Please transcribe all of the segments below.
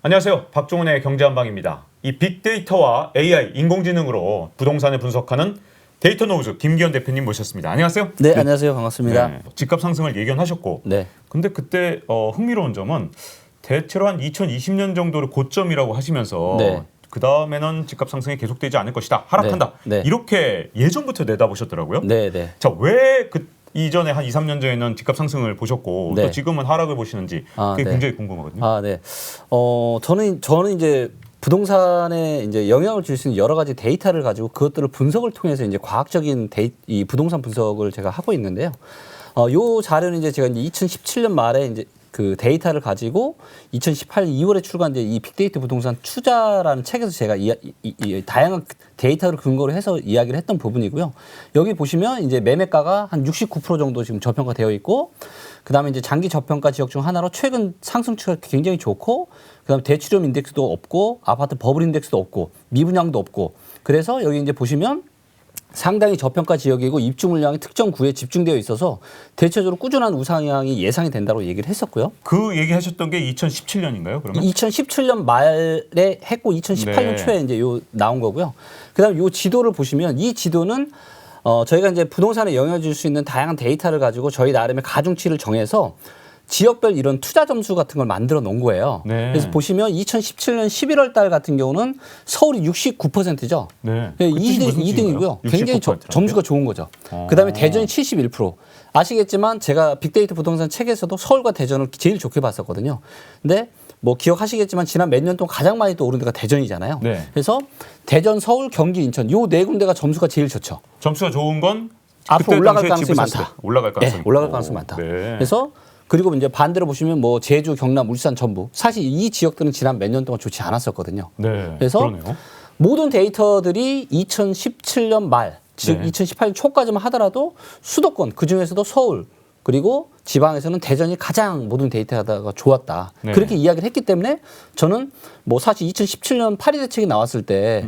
안녕하세요. 박종훈의 경제한방입니다. 이 빅데이터와 AI, 인공지능으로 부동산을 분석하는 데이터노우즈 김기현 대표님 모셨습니다. 안녕하세요. 네, 안녕하세요. 반갑습니다. 네, 집값 상승을 예견하셨고, 네. 근데 그때 흥미로운 점은 대체로 한 2020년 정도를 고점이라고 하시면서 네. 그 다음에는 집값 상승이 계속되지 않을 것이다, 하락한다, 네. 네. 이렇게 예전부터 내다보셨더라고요. 네, 네. 자, 왜 이전에 한 2, 3년 전에는 집값 상승을 보셨고 네. 또 지금은 하락을 보시는지 그게 네. 굉장히 궁금하거든요. 네. 저는 이제 부동산에 이제 영향을 줄 수 있는 여러 가지 데이터를 가지고 그것들을 분석을 통해서 이제 과학적인 이 부동산 분석을 제가 하고 있는데요. 요 자료는 이제 제가 이제 2017년 말에 이제 그 데이터를 가지고 2018년 2월에 출간된 이 빅데이터 부동산 투자라는 책에서 제가 이 다양한 데이터를 근거로 해서 이야기를 했던 부분이고요. 여기 보시면 이제 매매가가 한 69% 정도 지금 저평가되어 있고, 그다음에 이제 장기 저평가 지역 중 하나로 최근 상승추가 굉장히 좋고, 그다음에 대출형 인덱스도 없고, 아파트 버블 인덱스도 없고, 미분양도 없고, 그래서 여기 이제 보시면 상당히 저평가 지역이고 입주 물량이 특정 구에 집중되어 있어서 대체적으로 꾸준한 우상향이 예상이 된다고 얘기를 했었고요. 그 얘기하셨던 게 2017년인가요? 그러면 2017년 말에 했고 2018년 초에 이제 요 나온 거고요. 그다음에 요 지도를 보시면 이 지도는 저희가 이제 부동산에 영향을 줄 수 있는 다양한 데이터를 가지고 저희 나름의 가중치를 정해서 지역별 이런 투자 점수 같은 걸 만들어 놓은 거예요. 네. 그래서 보시면 2017년 11월 달 같은 경우는 서울이 69%죠. 네. 2등이고요. 굉장히 69%. 점수가 좋은 거죠. 그다음에 대전이 71%. 아시겠지만 제가 빅데이터 부동산 책에서도 서울과 대전을 제일 좋게 봤었거든요. 근데 뭐 기억하시겠지만 지난 몇 년 동안 가장 많이 또 오른 데가 대전이잖아요. 네. 그래서 대전, 서울, 경기, 인천 요 네 군데가 점수가 제일 좋죠. 점수가 좋은 건 앞으로 그때 올라갈 당시에 가능성이 집을 많다. 샀을 때 올라갈 가능성이 네, 올라갈 있고. 가능성이 많다. 네. 그래서 그리고 이제 반대로 보시면 뭐 제주, 경남, 울산, 전북 사실 이 지역들은 지난 몇 년 동안 좋지 않았었거든요. 네. 그래서 그러네요. 모든 데이터들이 2017년 말, 즉 네. 2018년 초까지만 하더라도 수도권 그중에서도 서울 그리고 지방에서는 대전이 가장 모든 데이터가 좋았다. 네. 그렇게 이야기를 했기 때문에 저는 뭐 사실 2017년 파리 대책이 나왔을 때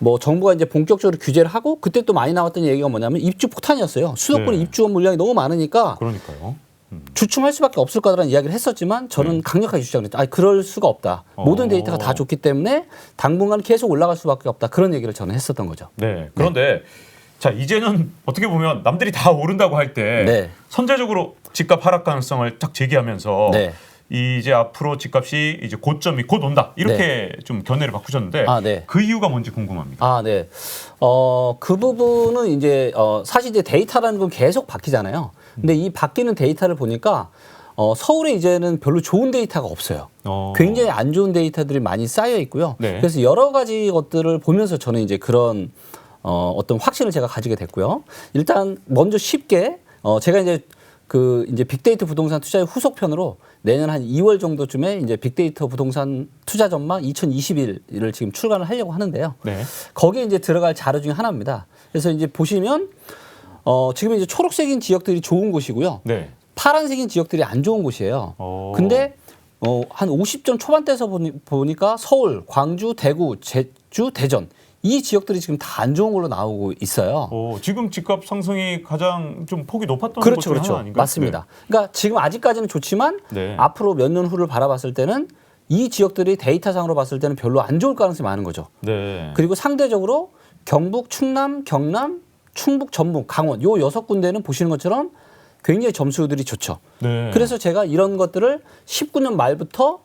뭐 정부가 이제 본격적으로 규제를 하고 그때 또 많이 나왔던 얘기가 뭐냐면 입주 폭탄이었어요. 수도권에 네. 입주원 물량이 너무 많으니까 그러니까요. 주춤할 수밖에 없을 거라는 이야기를 했었지만 저는 강력하게 주장을 했죠. 그럴 수가 없다. 모든 데이터가 다 좋기 때문에 당분간 계속 올라갈 수밖에 없다. 그런 얘기를 저는 했었던 거죠. 네. 그런데 자, 이제는 어떻게 보면 남들이 다 오른다고 할 때 네. 선제적으로 집값 하락 가능성을 딱 제기하면서 네. 이제 앞으로 집값이 이제 고점이 곧 온다, 이렇게 좀 견해를 바꾸셨는데 네. 그 이유가 뭔지 궁금합니다. 네. 그 부분은 이제 사실 이제 데이터라는 건 계속 바뀌잖아요. 근데 이 바뀌는 데이터를 보니까 서울에 이제는 별로 좋은 데이터가 없어요. 굉장히 안 좋은 데이터들이 많이 쌓여 있고요. 네. 그래서 여러 가지 것들을 보면서 저는 이제 그런 어떤 확신을 제가 가지게 됐고요. 일단 먼저 쉽게 제가 이제 빅데이터 부동산 투자의 후속편으로 내년 한 2월 정도쯤에 이제 빅데이터 부동산 투자 전망 2021을 지금 출간을 하려고 하는데요. 네. 거기에 이제 들어갈 자료 중에 하나입니다. 그래서 이제 보시면 지금 이제 초록색인 지역들이 좋은 곳이고요. 네. 파란색인 지역들이 안 좋은 곳이에요. 근데 한 50점 초반대에서 보니까 서울, 광주, 대구, 제주, 대전 이 지역들이 지금 다 안 좋은 걸로 나오고 있어요. 지금 집값 상승이 가장 좀 폭이 높았던 곳 그렇죠, 중에 그렇죠. 하나 아닌가요? 맞습니다. 그러니까 지금 아직까지는 좋지만 네. 앞으로 몇 년 후를 바라봤을 때는 이 지역들이 데이터상으로 봤을 때는 별로 안 좋을 가능성이 많은 거죠. 네. 그리고 상대적으로 경북, 충남, 경남, 충북, 전북, 강원 요 6군데는 보시는 것처럼 굉장히 점수들이 좋죠. 네. 그래서 제가 이런 것들을 19년 말부터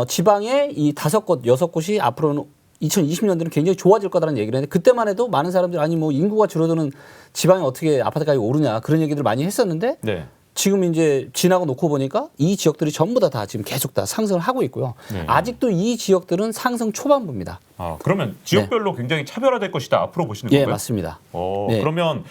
지방의 이 5곳, 6곳이 앞으로는 2020년대는 굉장히 좋아질 거다라는 얘기를 했는데 그때만 해도 많은 사람들이 아니 뭐 인구가 줄어드는 지방에 어떻게 아파트 가격이 오르냐 그런 얘기들을 많이 했었는데 네. 지금 이제 지나고 놓고 보니까 이 지역들이 전부 다 지금 계속 다 상승을 하고 있고요. 네. 아직도 이 지역들은 상승 초반부입니다. 그러면 지역별로 굉장히 차별화될 것이다, 앞으로 보시는 예, 건가요? 맞습니다. 네. 그러면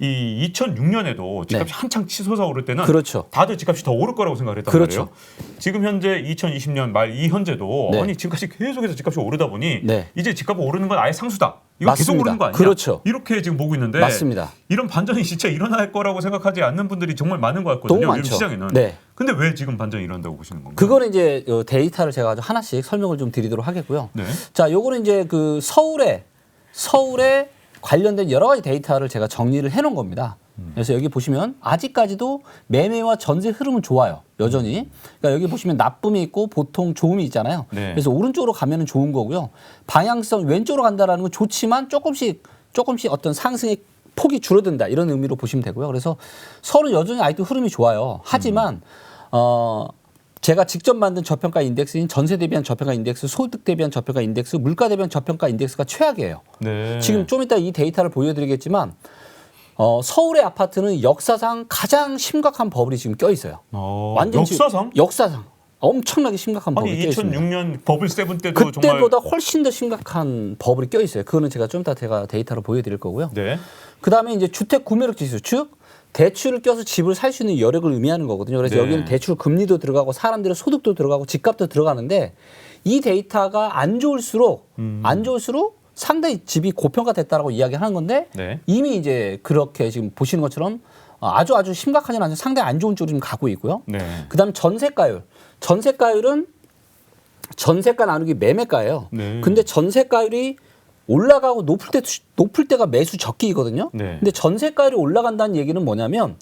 이 2006년에도 집값이 네. 한창 치솟아 오를 때는 그렇죠. 다들 집값이 더 오를 거라고 생각을 했단 그렇죠. 말이에요. 지금 현재 2020년 말 이 현재도 네. 아니 지금까지 계속해서 집값이 오르다 보니 네. 이제 집값이 오르는 건 아예 상수다. 이거 계속 맞습니다. 오르는 거 아니야? 그렇죠. 이렇게 지금 보고 있는데 맞습니다. 이런 반전이 진짜 일어날 거라고 생각하지 않는 분들이 정말 많은 것 같거든요. 너무 요즘 많죠. 시장에는. 네. 근데 왜 지금 반전이 일어난다고 보시는 건가요? 그거는 이제 데이터를 제가 아주 하나씩 설명을 좀 드리도록 하겠고요. 네. 자, 요거는 이제 그 서울에 관련된 여러 가지 데이터를 제가 정리를 해놓은 겁니다. 그래서 여기 보시면 아직까지도 매매와 전세 흐름은 좋아요. 여전히. 그러니까 여기 보시면 나쁨이 있고 보통 좋음이 있잖아요. 네. 그래서 오른쪽으로 가면은 좋은 거고요. 방향성 왼쪽으로 간다라는 건 좋지만 조금씩 어떤 상승의 폭이 줄어든다 이런 의미로 보시면 되고요. 그래서 서로 여전히 아직도 흐름이 좋아요. 하지만 제가 직접 만든 저평가 인덱스인 전세 대비한 저평가 인덱스, 소득 대비한 저평가 인덱스, 물가 대비한 저평가 인덱스가 최악이에요. 네. 지금 좀 이따 이 데이터를 보여드리겠지만 서울의 아파트는 역사상 가장 심각한 버블이 지금 껴 있어요. 역사상? 역사상 엄청나게 심각한 버블이 껴 있습니다. 2006년 버블 세븐 때도 그때보다 정말 훨씬 더 심각한 버블이 껴 있어요. 그거는 제가 좀 이따 데이터로 보여드릴 거고요. 네. 그다음에 이제 주택 구매력 지수 즉 대출을 껴서 집을 살 수 있는 여력을 의미하는 거거든요. 그래서 네. 여기는 대출 금리도 들어가고 사람들의 소득도 들어가고 집값도 들어가는데 이 데이터가 안 좋을수록 상당히 집이 고평가됐다라고 이야기하는 건데 네. 이미 이제 그렇게 지금 보시는 것처럼 아주 심각하지는 않지만 상당히 안 좋은 쪽으로 지금 가고 있고요. 네. 그다음 전세가율. 전세가율은 전세가 나누기 매매가예요. 네. 근데 전세가율이 올라가고 높을 때가 매수 적기이거든요. 네. 근데 전세가율이 올라간다는 얘기는 뭐냐면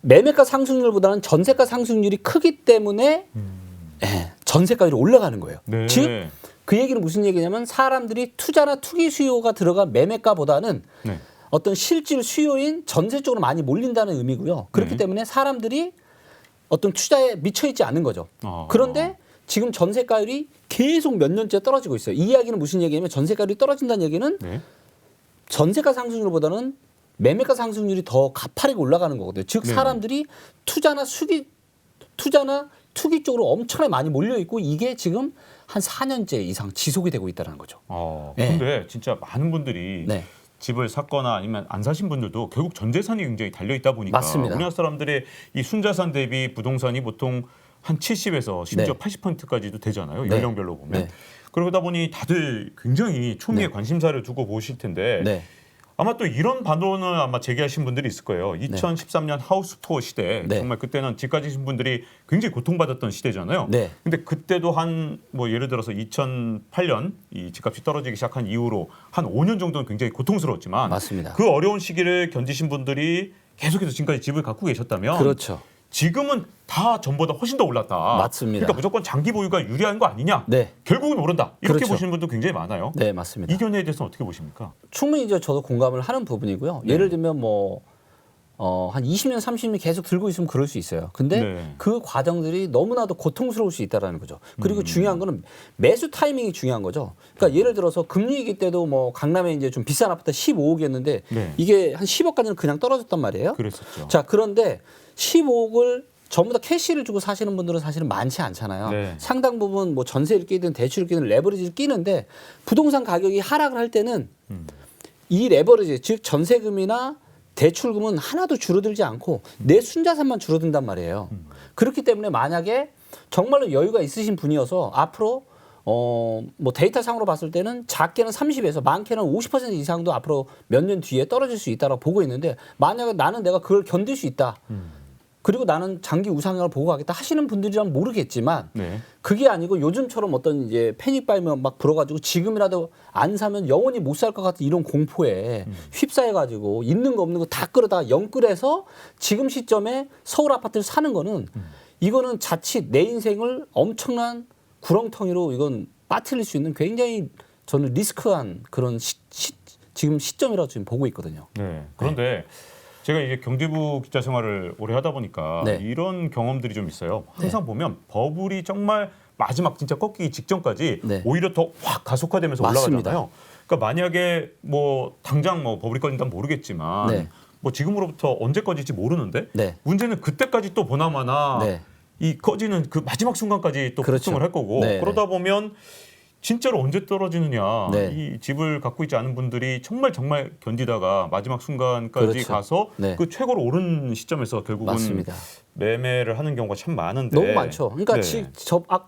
매매가 상승률보다는 전세가 상승률이 크기 때문에 전세가율이 올라가는 거예요. 네. 즉 그 얘기는 무슨 얘기냐면 사람들이 투자나 투기 수요가 들어간 매매가보다는 네. 어떤 실질 수요인 전세 쪽으로 많이 몰린다는 의미고요. 그렇기 네. 때문에 사람들이 어떤 투자에 미쳐 있지 않은 거죠. 그런데 지금 전세가율이 계속 몇 년째 떨어지고 있어요. 이 이야기는 무슨 얘기냐면 전세가율이 떨어진다는 얘기는 네. 전세가 상승률보다는 매매가 상승률이 더 가파르게 올라가는 거거든요. 즉 네. 사람들이 투자나 투기 쪽으로 엄청나게 많이 몰려 있고 이게 지금 한 4년째 이상 지속이 되고 있다는 거죠. 네. 근데 진짜 많은 분들이 네. 집을 샀거나 아니면 안 사신 분들도 결국 전 재산이 굉장히 달려 있다 보니까 맞습니다. 우리나라 사람들의 이 순자산 대비 부동산이 보통 한 70에서 심지어 네. 80%까지도 되잖아요. 네. 연령별로 보면. 네. 그러다 보니 다들 굉장히 초미의 네. 관심사를 두고 보실 텐데 네. 아마 또 이런 반론을 아마 제기하신 분들이 있을 거예요. 2013년 하우스 투어 시대 네. 정말 그때는 집 가지신 분들이 굉장히 고통받았던 시대잖아요. 네. 근데 그때도 한 뭐 예를 들어서 2008년 이 집값이 떨어지기 시작한 이후로 한 5년 정도는 굉장히 고통스러웠지만 맞습니다. 그 어려운 시기를 견디신 분들이 계속해서 지금까지 집을 갖고 계셨다면 그렇죠. 지금은 다 전보다 훨씬 더 올랐다. 맞습니다. 그러니까 무조건 장기 보유가 유리한 거 아니냐? 네. 결국은 오른다. 이렇게 그렇죠. 보시는 분도 굉장히 많아요. 네, 맞습니다. 이 견해에 대해서는 어떻게 보십니까? 충분히 저도 공감을 하는 부분이고요. 네. 예를 들면 한 20년, 30년 계속 들고 있으면 그럴 수 있어요. 근데 네. 그 과정들이 너무나도 고통스러울 수 있다라는 거죠. 그리고 중요한 거는 매수 타이밍이 중요한 거죠. 그러니까 예를 들어서 금리 위기 때도 뭐 강남에 이제 좀 비싼 아파트 15억이었는데 네. 이게 한 10억까지는 그냥 떨어졌단 말이에요. 그랬었죠. 자, 그런데 15억을 전부 다 캐시를 주고 사시는 분들은 사실은 많지 않잖아요. 네. 상당 부분 뭐 전세를 끼든 대출을 끼든 레버리지를 끼는데 부동산 가격이 하락을 할 때는 이 레버리지 즉 전세금이나 대출금은 하나도 줄어들지 않고 내 순자산만 줄어든단 말이에요. 그렇기 때문에 만약에 정말로 여유가 있으신 분이어서 앞으로 뭐 데이터 상으로 봤을 때는 작게는 30에서 많게는 50% 이상도 앞으로 몇 년 뒤에 떨어질 수 있다고 보고 있는데 만약에 나는 내가 그걸 견딜 수 있다. 그리고 나는 장기 우상향을 보고 가겠다 하시는 분들이란 모르겠지만 네. 그게 아니고 요즘처럼 어떤 이제 패닉바이면 막 불어가지고 지금이라도 안 사면 영원히 못 살 것 같은 이런 공포에 휩싸여가지고 있는 거 없는 거 다 끌어다 영끌해서 지금 시점에 서울 아파트를 사는 거는 이거는 자칫 내 인생을 엄청난 구렁텅이로 이건 빠뜨릴 수 있는 굉장히 저는 리스크한 그런 지금 시점이라고 지금 보고 있거든요. 네. 그런데 제가 이제 경제부 기자 생활을 오래 하다 보니까 네. 이런 경험들이 좀 있어요. 항상 보면 버블이 정말 마지막 진짜 꺾이기 직전까지 네. 오히려 더 확 가속화되면서 맞습니다. 올라가잖아요. 그러니까 만약에 뭐 당장 뭐 버블이 꺼진다면 모르겠지만 네. 뭐 지금으로부터 언제 꺼질지 모르는데 네. 문제는 그때까지 또 보나마나 네. 이 꺼지는 그 마지막 순간까지 또 그렇죠. 폭등을 할 거고 네, 그러다 보면 진짜로 언제 떨어지느냐. 네. 이 집을 갖고 있지 않은 분들이 정말 견디다가 마지막 순간까지 그렇죠. 가서 네. 그 최고로 오른 시점에서 결국은 맞습니다. 매매를 하는 경우가 참 많은데 너무 많죠. 그러니까 네.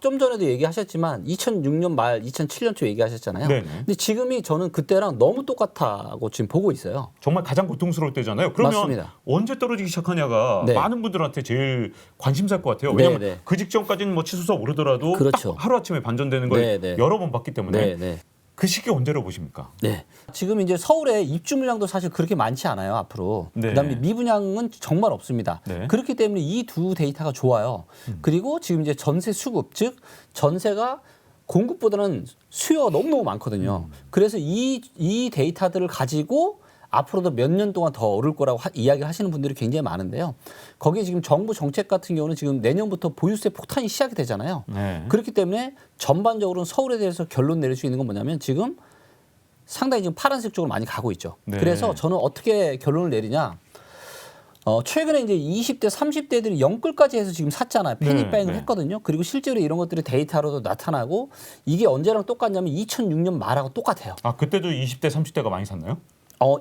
좀 전에도 얘기하셨지만 2006년 말 2007년 초 얘기하셨잖아요. 네네. 근데 지금이 저는 그때랑 너무 똑같다고 지금 보고 있어요. 정말 가장 고통스러울 때잖아요. 그러면 맞습니다. 언제 떨어지기 시작하냐가 네. 많은 분들한테 제일 관심사일 것 같아요. 왜냐하면 네. 그 직전까지는 뭐 치솟아 오르더라도 그렇죠. 딱 하루아침에 반전되는 걸 네, 네. 여러 번 봤기 때문에 네. 그 시기 언제로 보십니까? 네. 지금 이제 서울의 입주 물량도 사실 그렇게 많지 않아요, 앞으로. 네. 그다음에 미분양은 정말 없습니다. 네. 그렇기 때문에 이 두 데이터가 좋아요. 그리고 지금 이제 전세 수급, 즉 전세가 공급보다는 수요가 너무너무 많거든요. 그래서 이 데이터들을 가지고 앞으로도 몇 년 동안 더 오를 거라고 이야기를 하시는 분들이 굉장히 많은데요. 거기에 지금 정부 정책 같은 경우는 지금 내년부터 보유세 폭탄이 시작이 되잖아요. 네. 그렇기 때문에 전반적으로는 서울에 대해서 결론 내릴 수 있는 건 뭐냐면 지금 상당히 지금 파란색 쪽으로 많이 가고 있죠. 네. 그래서 저는 어떻게 결론을 내리냐. 최근에 이제 20대, 30대들이 영끌까지 해서 지금 샀잖아요. 패닉바잉을 네. 했거든요. 그리고 실제로 이런 것들이 데이터로도 나타나고 이게 언제랑 똑같냐면 2006년 말하고 똑같아요. 아 그때도 20대, 30대가 많이 샀나요?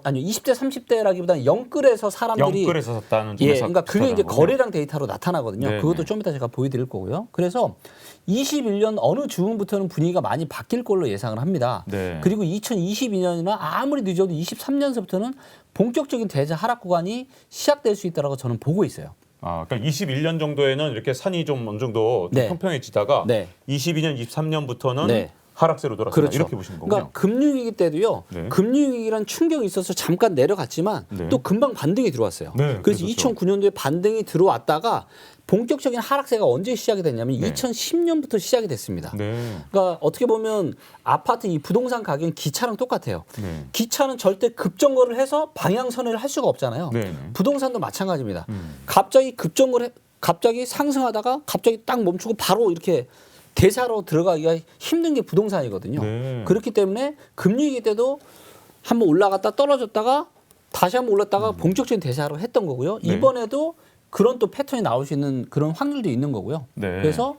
아니요. 20대, 30대라기보다는 영끌에서 사람들이 영끌에서 샀다는 예, 쪽에서 그러니까 그게 이제 거군요. 거래량 데이터로 나타나거든요. 네네. 그것도 좀 이따 제가 보여드릴 거고요. 그래서 21년 어느 즈음부터는 분위기가 많이 바뀔 걸로 예상을 합니다. 네. 그리고 2022년이나 아무리 늦어도 23년서부터는 본격적인 대자 하락 구간이 시작될 수 있다고 저는 보고 있어요. 아, 그러니까 21년 정도에는 이렇게 산이 좀 어느 정도 좀 네. 평평해지다가 네. 22년, 23년부터는 네. 하락세로 돌아선다 그렇죠. 이렇게 보시는 거군요. 그러니까 금융위기 때도요. 네. 금융위기란 충격이 있어서 잠깐 내려갔지만 네. 또 금방 반등이 들어왔어요. 네, 그래서 그렇죠. 2009년도에 반등이 들어왔다가 본격적인 하락세가 언제 시작이 됐냐면 네. 2010년부터 시작이 됐습니다. 네. 그러니까 어떻게 보면 아파트 이 부동산 가격은 기차랑 똑같아요. 네. 기차는 절대 급정거를 해서 방향 선회를 할 수가 없잖아요. 네. 부동산도 마찬가지입니다. 갑자기 갑자기 상승하다가 갑자기 딱 멈추고 바로 이렇게 대사로 들어가기가 힘든 게 부동산이거든요. 네. 그렇기 때문에 금리위기 때도 한번 올라갔다 떨어졌다가 다시 한번 올랐다가 본격적인 대사로 했던 거고요. 네. 이번에도 그런 또 패턴이 나올 수 있는 그런 확률도 있는 거고요. 네. 그래서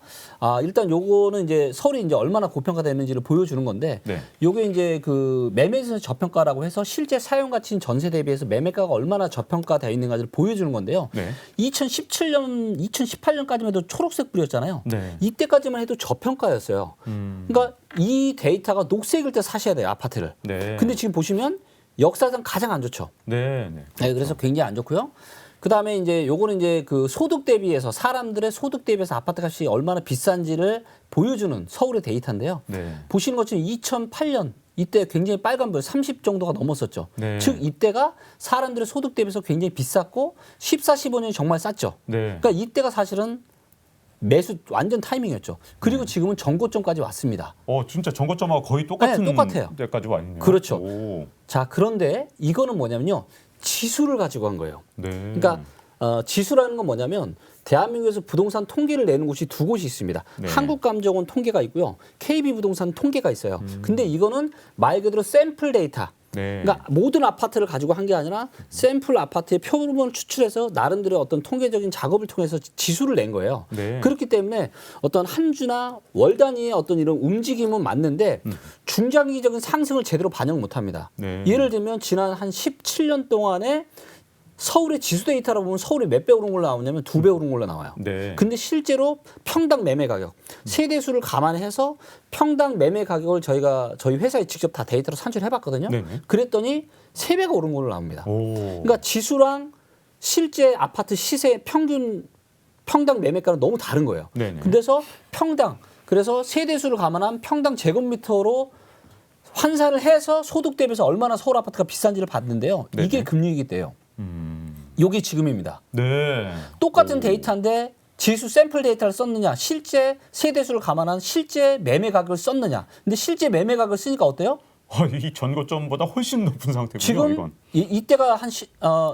일단 요거는 이제 서울이 이제 얼마나 고평가됐는지를 보여주는 건데 네. 요게 이제 그 매매에서 저평가라고 해서 실제 사용 가치인 전세 대비해서 매매가가 얼마나 저평가되어 있는가를 보여주는 건데요. 네. 2017년, 2018년까지만 해도 초록색 뿌렸잖아요. 네. 이때까지만 해도 저평가였어요. 그러니까 이 데이터가 녹색일 때 사셔야 돼요, 아파트를. 네. 근데 지금 보시면 역사상 가장 안 좋죠. 네. 네. 네, 그래서 굉장히 안 좋고요. 그다음에 이제 요거는 이제 그 소득 대비해서 사람들의 소득 대비해서 아파트 값이 얼마나 비싼지를 보여주는 서울의 데이터인데요. 네. 보시는 것처럼 2008년 이때 굉장히 빨간불 30 정도가 넘었었죠. 네. 즉 이때가 사람들의 소득 대비해서 굉장히 비쌌고 14, 15년이 정말 쌌죠. 네. 그러니까 이때가 사실은 매수 완전 타이밍이었죠. 그리고 지금은 전고점까지 왔습니다. 진짜 전고점하고 거의 똑같은 네, 똑같아요. 데까지 와 있네요. 그렇죠. 오. 자, 그런데 이거는 뭐냐면요. 지수를 가지고 한 거예요. 네. 그러니까 지수라는 건 뭐냐면 대한민국에서 부동산 통계를 내는 곳이 두 곳이 있습니다. 네. 한국감정원 통계가 있고요. KB부동산 통계가 있어요. 근데 이거는 말 그대로 샘플 데이터. 네. 그러니까 모든 아파트를 가지고 한 게 아니라 샘플 아파트의 표본을 추출해서 나름대로 어떤 통계적인 작업을 통해서 지수를 낸 거예요. 네. 그렇기 때문에 어떤 한 주나 월 단위의 어떤 이런 움직임은 맞는데 중장기적인 상승을 제대로 반영 못 합니다. 네. 예를 들면 지난 한 17년 동안에 서울의 지수 데이터로 보면 서울이 몇 배 오른 걸로 나오냐면 2배 오른 걸로 나와요. 네. 근데 실제로 평당 매매 가격, 세대수를 감안해서 평당 매매 가격을 저희 회사에 직접 다 데이터로 산출해 봤거든요. 네네. 그랬더니 3배가 오른 걸로 나옵니다. 오. 그러니까 지수랑 실제 아파트 시세 평균 평당 매매가는 너무 다른 거예요. 네네. 그래서 그래서 세대수를 감안한 평당 제곱미터로 환산을 해서 소득 대비해서 얼마나 서울 아파트가 비싼지를 봤는데요. 네네. 이게 금융위기 때예요. 요게 지금입니다. 네. 똑같은 데이터인데 지수 샘플 데이터를 썼느냐, 실제 세대수를 감안한 실제 매매 가격을 썼느냐. 근데 실제 매매 가격을 쓰니까 어때요? 이 전고점보다 훨씬 높은 상태군요. 지금 이건. 이때가 한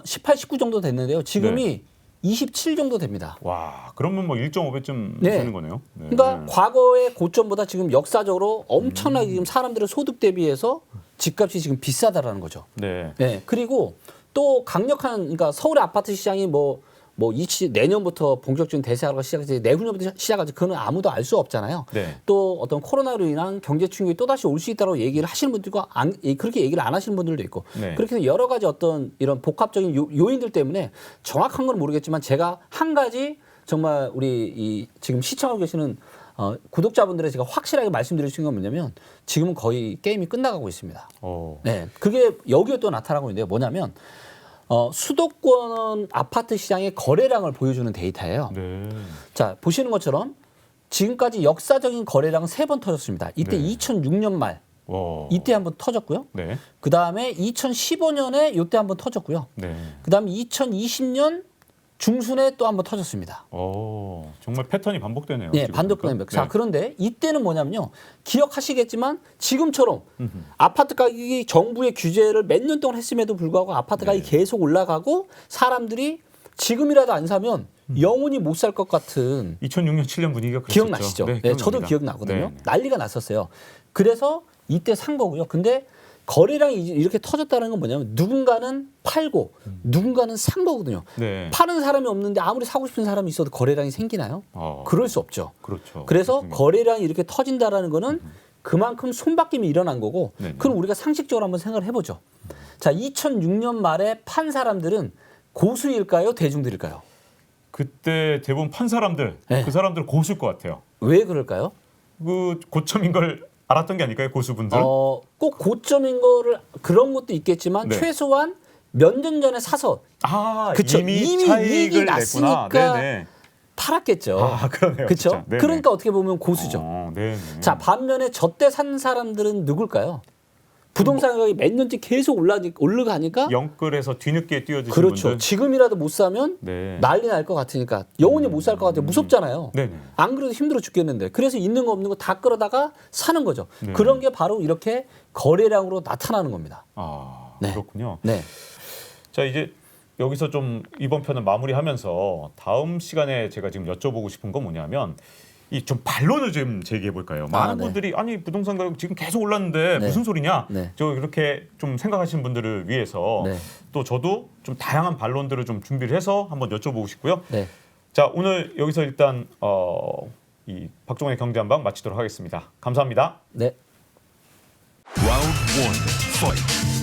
18, 19 정도 됐는데요. 지금이 27 정도 됩니다. 와, 그러면 뭐 1.5배쯤 네. 되는 거네요. 네. 그러니까 과거의 고점보다 지금 역사적으로 엄청나게 지금 사람들의 소득 대비해서 집값이 지금 비싸다라는 거죠. 네. 네. 그리고 또 강력한 그러니까 서울의 아파트 시장이 내년부터 본격적인 대세하가 시작하지 내후년부터 시작하지 그거는 아무도 알 수 없잖아요. 네. 또 어떤 코로나로 인한 경제 충격이 또다시 올 수 있다고 얘기를 하시는 분들과 그렇게 얘기를 안 하시는 분들도 있고 네. 그렇게 해서 여러 가지 어떤 이런 복합적인 요인들 때문에 정확한 건 모르겠지만 제가 한 가지 정말 우리 지금 시청하고 계시는 구독자분들의 제가 확실하게 말씀드릴 수 있는 건 뭐냐면 지금은 거의 게임이 끝나가고 있습니다. 네, 그게 여기에 또 나타나고 있는데요. 뭐냐면 수도권 아파트 시장의 거래량을 보여주는 데이터예요. 네. 자, 보시는 것처럼 지금까지 역사적인 거래량은 3번 터졌습니다. 이때 네. 2006년 말 와. 이때 한번 터졌고요. 네. 그 다음에 2015년에 이때 한번 터졌고요. 네. 그 다음에 2020년 중순에 또 한번 터졌습니다. 정말 패턴이 반복되네요. 네, 지금 반복됩니다. 보니까. 자, 그런데 이때는 뭐냐면요. 기억하시겠지만 지금처럼 아파트 가격이 정부의 규제를 몇 년 동안 했음에도 불구하고 아파트 가격이 네. 계속 올라가고 사람들이 지금이라도 안 사면 영원히 못 살 것 같은 2006년 7년 분위기가 그랬었죠. 기억나시죠? 네, 네, 저도 기억납니다. 기억나거든요. 네. 난리가 났었어요. 그래서 이때 산 거고요. 근데 거래량이 이렇게 터졌다는 건 뭐냐면 누군가는 팔고 누군가는 산 거거든요. 네. 파는 사람이 없는데 아무리 사고 싶은 사람이 있어도 거래량이 생기나요? 그럴 수 없죠. 그렇죠. 그래서 그렇습니다. 거래량이 이렇게 터진다라는 거는 그만큼 손바뀜이 일어난 거고 네네. 그럼 우리가 상식적으로 한번 생각을 해보죠. 자, 2006년 말에 판 사람들은 고수일까요? 대중들일까요? 그때 대부분 판 사람들, 네. 그 사람들 고수일 것 같아요. 왜 그럴까요? 그 고점인 걸 알았던 게 아닐까요, 고수분들? 꼭 고점인 거를 그런 것도 있겠지만 네. 최소한 몇 년 전에 사서 그쵸. 이미 이익이 차익을 났으니까 냈구나. 네네. 팔았겠죠. 그러네요. 그렇죠? 진짜. 네네. 그러니까 어떻게 보면 고수죠. 네네. 자, 반면에 저때 산 사람들은 누굴까요? 부동산 가격이 몇 년째 계속 올라가니까 영끌에서 뒤늦게 뛰어드신 그렇죠. 분들. 지금이라도 못 사면 네. 난리 날 것 같으니까 영원히 못 살 것 같아요. 무섭잖아요. 네네. 안 그래도 힘들어 죽겠는데. 그래서 있는 거 없는 거 다 끌어다가 사는 거죠. 네. 그런 게 바로 이렇게 거래량으로 나타나는 겁니다. 네. 그렇군요. 네. 자, 이제 여기서 좀 이번 편은 마무리하면서 다음 시간에 제가 지금 여쭤보고 싶은 건 뭐냐면 이 좀 반론을 좀 제기해 볼까요? 많은 네. 분들이 아니 부동산 가격 지금 계속 올랐는데 네. 무슨 소리냐? 네. 저 이렇게 좀 생각하시는 분들을 위해서 네. 또 저도 좀 다양한 반론들을 좀 준비를 해서 한번 여쭤보고 싶고요. 네. 자, 오늘 여기서 일단 이 박종원의 경제한방 마치도록 하겠습니다. 감사합니다. 네. Round one, fight.